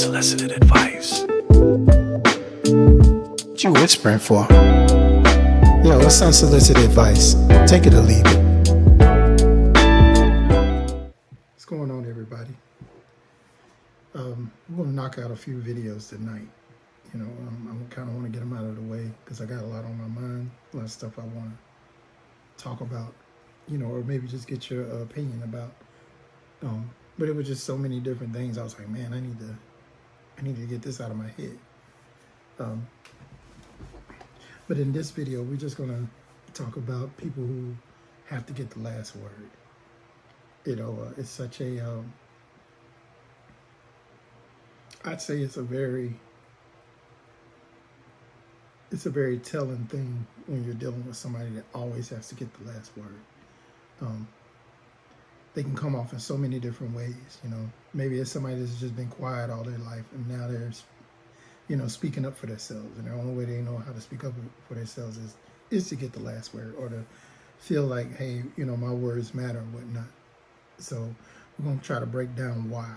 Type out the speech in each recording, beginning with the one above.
Unsolicited advice. What you whispering for? Yo, what's unsolicited advice? Take it or leave it. What's going on, everybody? I'm going to knock out a few videos tonight. I kind of want to get them out of the way because I got a lot on my mind, a lot of stuff I want to talk about, or maybe just get your opinion about. But it was just so many different things. I was like, man, I need to get this out of my head. But in this video, we're just gonna talk about people who have to get the last word. It's such a, I'd say it's a very telling thing when you're dealing with somebody that always has to get the last word. They can come off in so many different ways. Maybe it's somebody that's just been quiet all their life and now they're, speaking up for themselves, and the only way they know how to speak up for themselves is to get the last word, or to feel like, hey, my words matter and whatnot. So we're gonna try to break down why.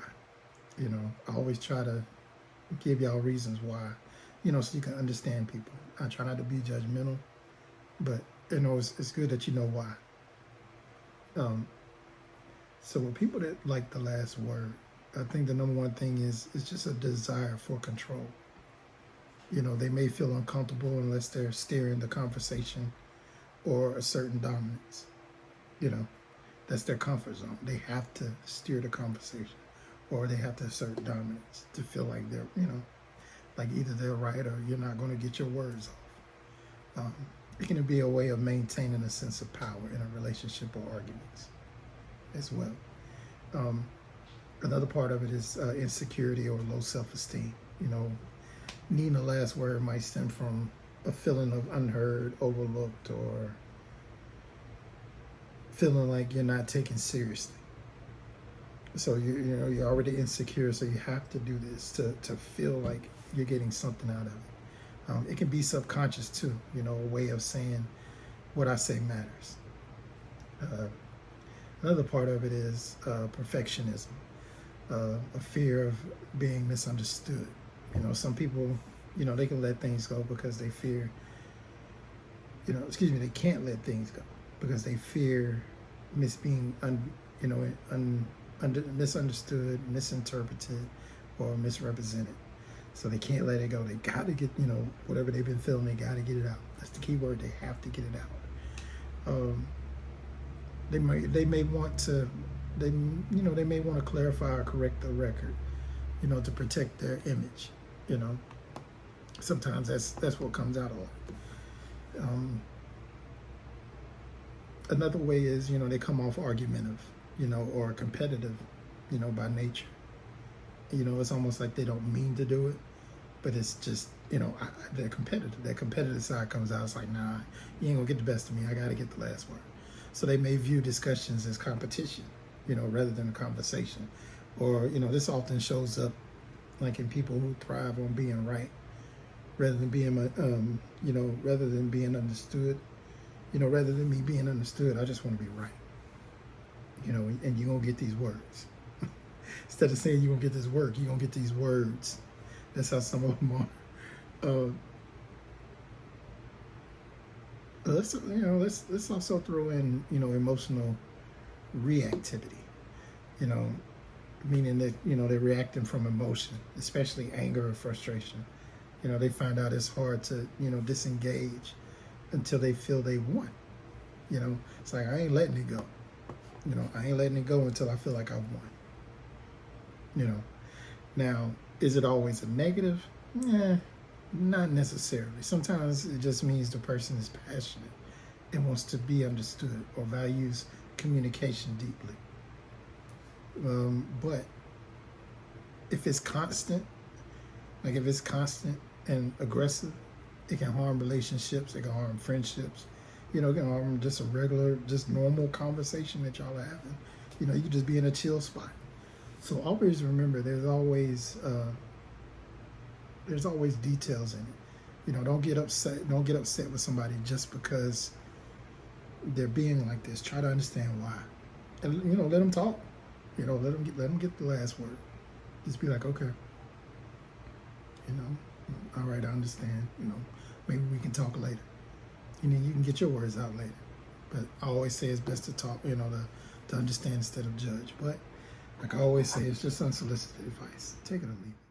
I always try to give y'all reasons why, so you can understand people. I try not to be judgmental, but it's good that you know why. So with people that like the last word, I think the number one thing is just a desire for control. They may feel uncomfortable unless they're steering the conversation or a certain dominance. That's their comfort zone. They have to steer the conversation or they have to assert dominance to feel like they're, like either they're right or you're not going to get your words off. It can be a way of maintaining a sense of power in a relationship or arguments as well. Another part of it is insecurity or low self-esteem. Needing a last word might stem from a feeling of unheard, overlooked, or feeling like you're not taken seriously. So you're already insecure, so you have to do this to feel like you're getting something out of it. It can be subconscious too, a way of saying what I say matters. Another part of it is perfectionism, a fear of being misunderstood. Some people, they can let things go because they fear, they can't let things go because they fear misunderstood, misinterpreted, or misrepresented. So they can't let it go. They got to get, whatever they've been feeling, they got to get it out. That's the key word. They have to get it out. They may want to clarify or correct the record, to protect their image. Sometimes that's what comes out of it. Another way is, they come off argumentative, or competitive, by nature. It's almost like they don't mean to do it, but it's just, they're competitive. That competitive side comes out. It's like, nah, you ain't gonna get the best of me. I gotta get the last word. So they may view discussions as competition, rather than a conversation. Or, this often shows up like in people who thrive on being right, rather than being, rather than being understood. Rather than me being understood, I just want to be right. And you're gonna get these words. Instead of saying you're gonna get this work, you're gonna get these words. That's how some of them are. Let's also throw in, emotional reactivity. Meaning that, they're reacting from emotion, especially anger or frustration. They find out it's hard to, disengage until they feel they won. It's like, I ain't letting it go. I ain't letting it go until I feel like I've won. Now, is it always a negative? Not necessarily. Sometimes it just means the person is passionate and wants to be understood or values communication deeply. But if it's constant, and aggressive, it can harm relationships, it can harm friendships, it can harm just a regular, just normal conversation that y'all are having. You can just be in a chill spot. So always remember, there's always details in it. Don't get upset with somebody just because they're being like this. Try to understand why, and let them talk. Let them get the last word. Just be like, okay, you know, all right, I understand, you know, maybe we can talk later. You know, you can get your words out later. But I always say it's best to talk, you know, to understand instead of judge. But like I always say, it's just unsolicited advice. Take it or leave it.